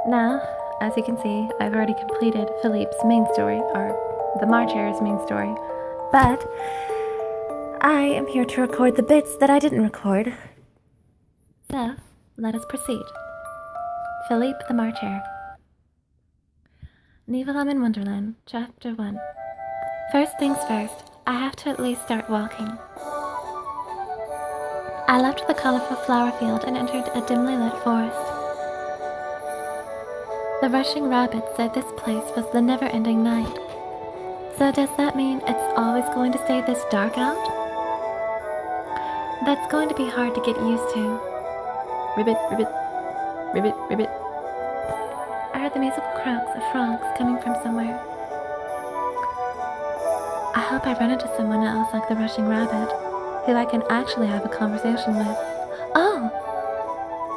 Now, as you can see, I've already completed Philippe's main story, or the March Hare's main story, but I am here to record the bits that I didn't record. So, let us proceed. Philippe the March Hare. Niflheim in Wonderland, Chapter 1. First things first, I have to at least start walking. I left the colorful flower field and entered a dimly lit forest. The rushing rabbit said this place was the never-ending night. So does that mean it's always going to stay this dark out? That's going to be hard to get used to. Ribbit, ribbit, ribbit, ribbit. I heard the musical croaks of frogs coming from somewhere. I hope I run into someone else like the rushing rabbit, who I can actually have a conversation with. Oh!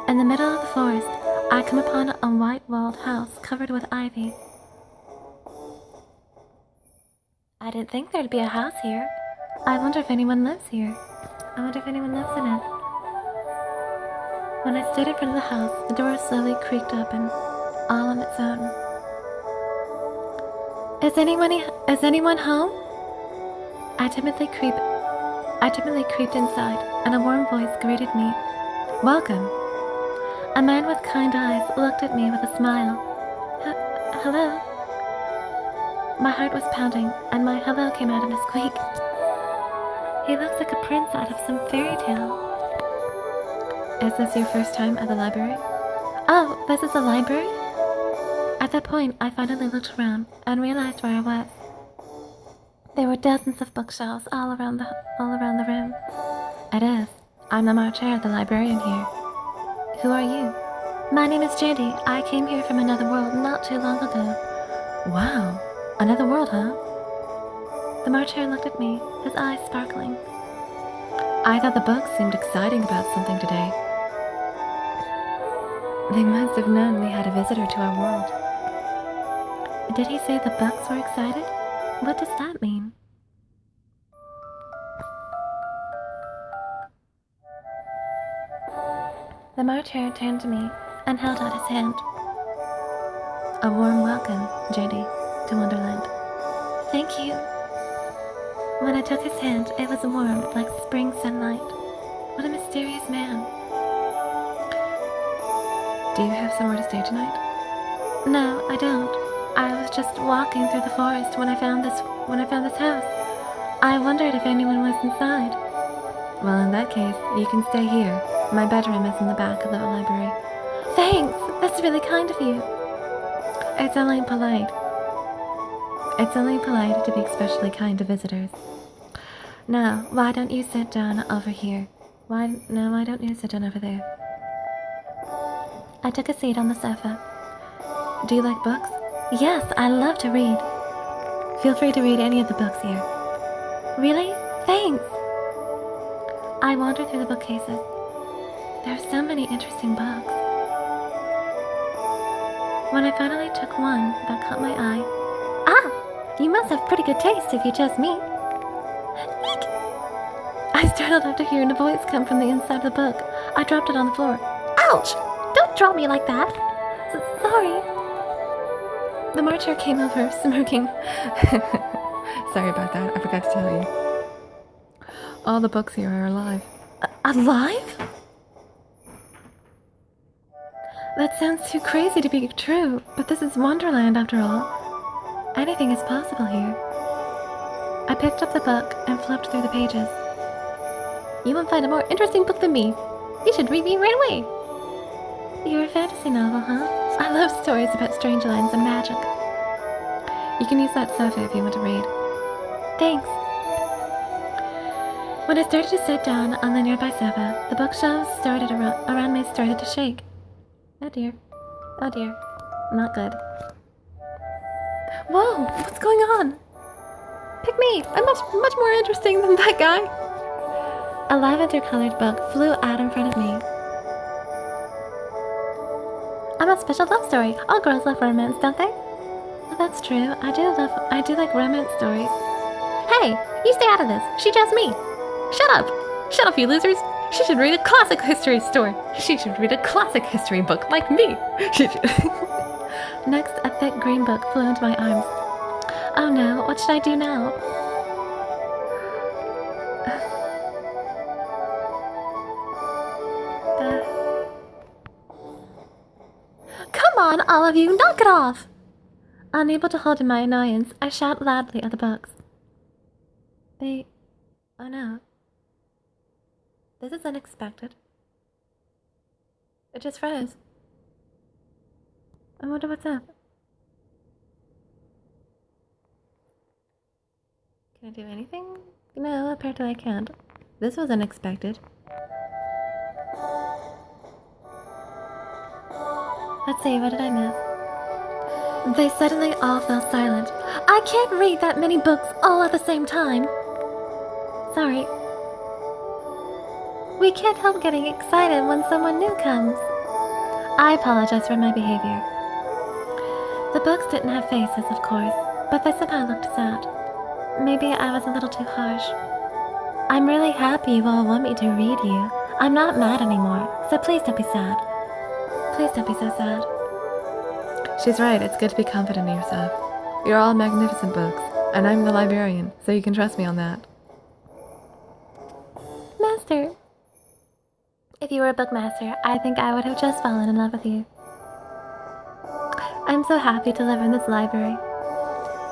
In the middle of the forest, I come upon a white-walled house covered with ivy. I didn't think there'd be a house here. I wonder if anyone lives here. I wonder if anyone lives in it. When I stood in front of the house, the door slowly creaked open, all on its own. Is anyone home? I timidly creeped inside, and a warm voice greeted me. Welcome. A man with kind eyes looked at me with a smile. Hello? My heart was pounding, and my hello came out in a squeak. He looks like a prince out of some fairy tale. Is this your first time at the library? Oh, this is a library? At that point, I finally looked around and realized where I was. There were dozens of bookshelves all around the room. It is. I'm the March Hare, the librarian here. Who are you? My name is Jandy. I came here from another world not too long ago. Wow, another world, huh? The March Hare looked at me, his eyes sparkling. I thought the books seemed exciting about something today. They must have known we had a visitor to our world. Did he say the books were excited? What does that mean? The March Hare turned to me and held out his hand. A warm welcome, Jandy, to Wonderland. Thank you. When I took his hand, it was warm like spring sunlight. What a mysterious man. Do you have somewhere to stay tonight? No, I don't. I was just walking through the forest when I found this house. I wondered if anyone was inside. Well, in that case, you can stay here. My bedroom is in the back of the library. Thanks! That's really kind of you. It's only polite to be especially kind to visitors. Now, why don't you sit down over here? Why don't you sit down over there? I took a seat on the sofa. Do you like books? Yes, I love to read. Feel free to read any of the books here. Really? Thanks! I wandered through the bookcases. There are so many interesting books. When I finally took one that caught my eye. Ah! You must have pretty good taste if you chose me. Eek! I startled after hearing a voice come from the inside of the book. I dropped it on the floor. Ouch! Don't drop me like that! Sorry. The March Hare came over, smirking. Sorry about that, I forgot to tell you. All the books here are alive. Alive? That sounds too crazy to be true, but this is Wonderland after all. Anything is possible here. I picked up the book and flipped through the pages. You won't find a more interesting book than me. You should read me right away. You're a fantasy novel, huh? I love stories about strange lands and magic. You can use that sofa if you want to read. Thanks. When I started to sit down on the nearby sofa, the bookshelves around me started to shake. Oh dear. Oh dear. Not good. Whoa! What's going on? Pick me! I'm much more interesting than that guy! A lavender-colored book flew out in front of me. I'm a special love story. All girls love romance, don't they? Well, that's true. I do like romance stories. Hey! You stay out of this! She chose me! Shut up! Shut up, you losers! She should read a classic history story. She should read a classic history book like me. Next, a thick green book flew into my arms. Oh no, what should I do now? Come on, all of you, knock it off! Unable to hold in my annoyance, I shout loudly at the books. Oh no. This is unexpected. It just froze. I wonder what's up. Can I do anything? No, apparently I can't. This was unexpected. Let's see, what did I miss? They suddenly all fell silent. I can't read that many books all at the same time. Sorry. We can't help getting excited when someone new comes. I apologize for my behavior. The books didn't have faces, of course, but they somehow looked sad. Maybe I was a little too harsh. I'm really happy you all want me to read you. I'm not mad anymore, so please don't be sad. Please don't be so sad. She's right, it's good to be confident in yourself. You're all magnificent books, and I'm the librarian, so you can trust me on that. Master. If you were a bookmaster, I think I would have just fallen in love with you. I'm so happy to live in this library.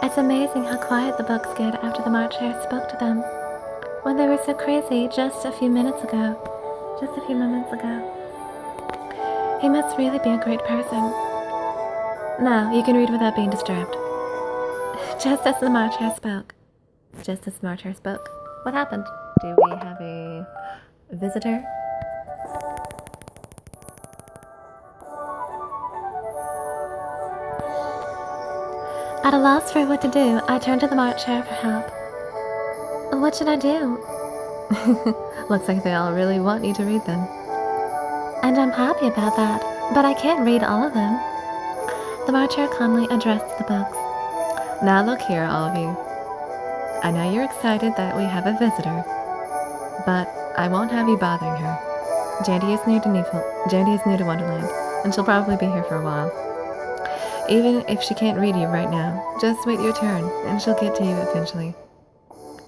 It's amazing how quiet the books get after the March Hare spoke to them, when they were so crazy just a few moments ago. He must really be a great person. Now, you can read without being disturbed. Just as the March Hare spoke. What happened? Do we have a visitor? At a loss for what to do, I turned to the March Hare for help. What should I do? Looks like they all really want you to read them. And I'm happy about that, but I can't read all of them. The March Hare calmly addressed the books. Now look here, all of you. I know you're excited that we have a visitor, but I won't have you bothering her. Jandy is new to Wonderland, and she'll probably be here for a while. Even if she can't read you right now, just wait your turn, and she'll get to you eventually.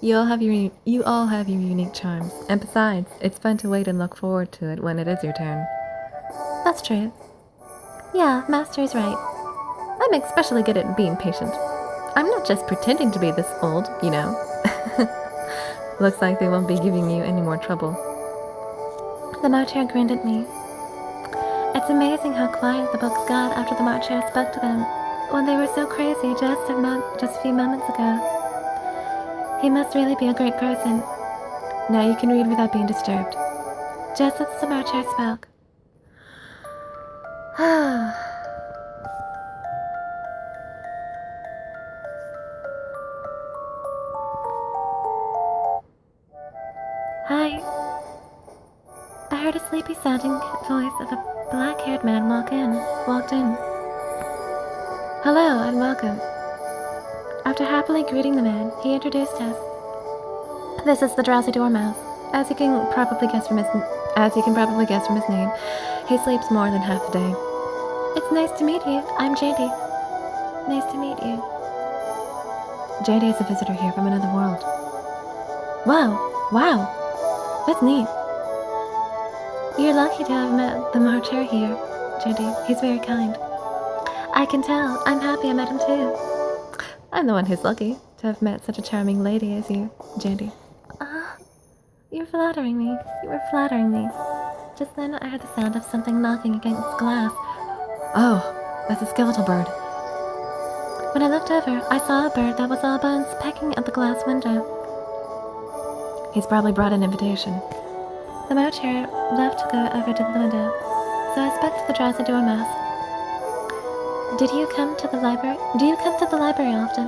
You all have your unique charms, and besides, it's fun to wait and look forward to it when it is your turn. That's true. Yeah, Master's right. I'm especially good at being patient. I'm not just pretending to be this old, you know. Looks like they won't be giving you any more trouble. The March Hare grinned at me. It's amazing how quiet the books got after the March Hare spoke to them, when they were so crazy just a few moments ago. He must really be a great person. Now you can read without being disturbed. Just as the March Hare spoke. Hi. I heard a sleepy-sounding voice of a black-haired man walked in. Hello and welcome. After happily greeting the man, he introduced us. This is the Drowsy Dormouse. As you can probably guess from his name, he sleeps more than half the day. It's nice to meet you. I'm Jandy. Nice to meet you. Jandy is a visitor here from another world. Wow. That's neat. You're lucky to have met the March Hare here, Jandy. He's very kind. I can tell. I'm happy I met him too. I'm the one who's lucky to have met such a charming lady as you, Jandy. You're flattering me. You were flattering me. Just then I heard the sound of something knocking against glass. Oh, that's a skeletal bird. When I looked over, I saw a bird that was all bones pecking at the glass window. He's probably brought an invitation. The March Hare left to go over to the window, so I spoke to the Drowsy Dormouse. Do you come to the library often?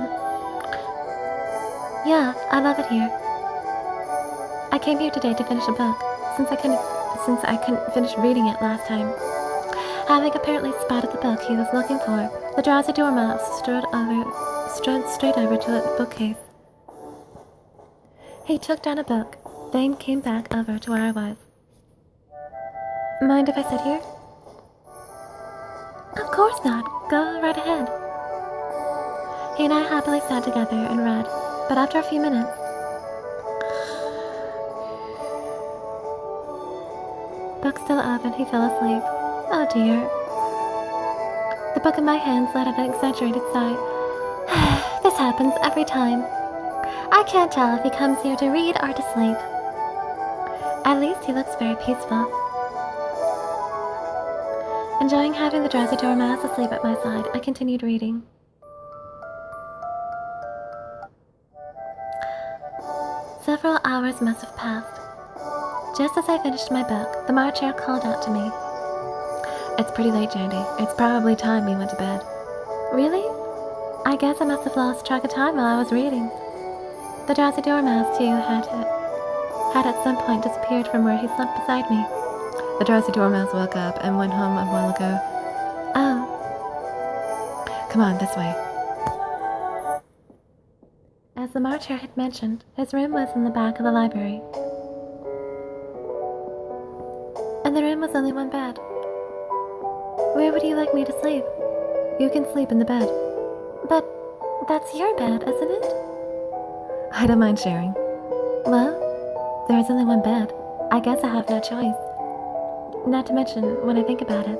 Yeah, I love it here. I came here today to finish a book, since I couldn't finish reading it last time. Having apparently spotted the book he was looking for, the Drowsy Dormouse strode straight over to the bookcase. He took down a book, then came back over to where I was. Mind if I sit here? Of course not. Go right ahead. He and I happily sat together and read, but after a few minutes, book still open, he fell asleep. Oh dear. The book in my hands let out an exaggerated sigh. This happens every time. I can't tell if he comes here to read or to sleep. At least he looks very peaceful. Enjoying having the drowsy dormouse asleep at my side, I continued reading. Several hours must have passed. Just as I finished my book, the marcher called out to me. It's pretty late, Jandy. It's probably time we went to bed. Really? I guess I must have lost track of time while I was reading. The drowsy dormouse, too, had at some point disappeared from where he slept beside me. The drowsy dormouse woke up and went home a while ago. Oh. Come on, this way. As the marcher had mentioned, his room was in the back of the library. And the room was only one bed. Where would you like me to sleep? You can sleep in the bed. But that's your bed, isn't it? I don't mind sharing. Well, there is only one bed. I guess I have no choice. Not to mention, when I think about it,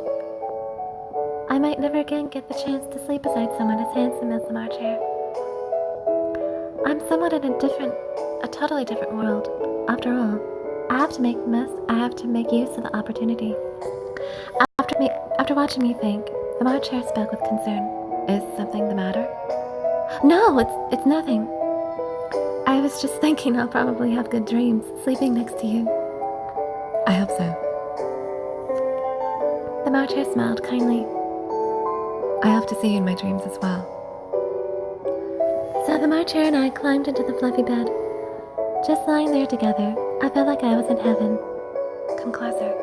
I might never again get the chance to sleep beside someone as handsome as the marcher. I'm somewhat in a totally different world. After all, I have to make use of the opportunity. After watching me think, the marcher spoke with concern. Is something the matter? No, it's nothing. I was just thinking I'll probably have good dreams sleeping next to you. I hope so. The marcher smiled kindly. I hope to see you in my dreams as well. So the marcher and I climbed into the fluffy bed. Just lying there together, I felt like I was in heaven. Come closer.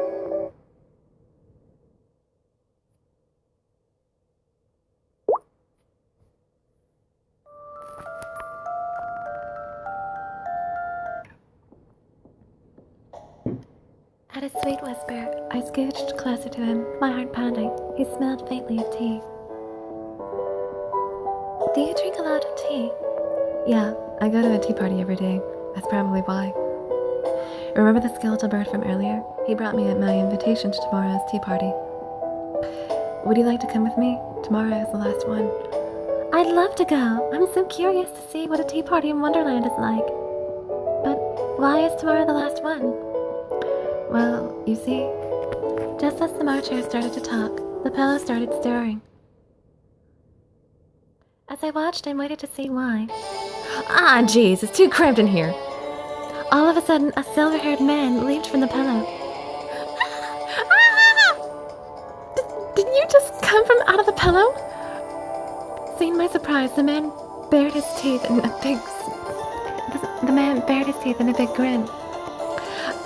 At his sweet whisper, I scooched closer to him, my heart pounding. He smelled faintly of tea. Do you drink a lot of tea? Yeah, I go to a tea party every day. That's probably why. Remember the skeletal bird from earlier? He brought me my invitation to tomorrow's tea party. Would you like to come with me? Tomorrow is the last one. I'd love to go. I'm so curious to see what a tea party in Wonderland is like. But why is tomorrow the last one? Well, you see, just as the marcher started to talk, the pillow started stirring. As I watched and waited to see why. Ah, jeez, it's too cramped in here. All of a sudden, a silver-haired man leaped from the pillow. Didn't you just come from out of the pillow? Seeing my surprise, the man bared his teeth in a big grin.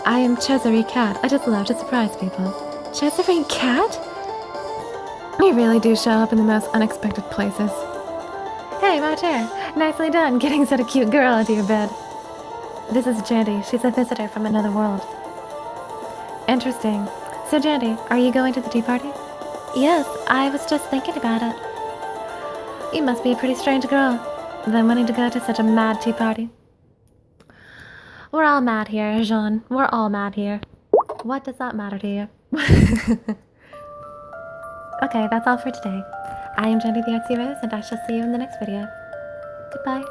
I am Cesare Cat. I just love to surprise people. Cesare Cat? You really do show up in the most unexpected places. Hey, marcher. Nicely done, getting such a cute girl into your bed. This is Jandy. She's a visitor from another world. Interesting. So, Jandy, are you going to the tea party? Yes, I was just thinking about it. You must be a pretty strange girl, then wanting to go to such a mad tea party. We're all mad here, Jean. We're all mad here. What does that matter to you? Okay, that's all for today. I am Jandy the Artsy-Rose, and I shall see you in the next video. Goodbye.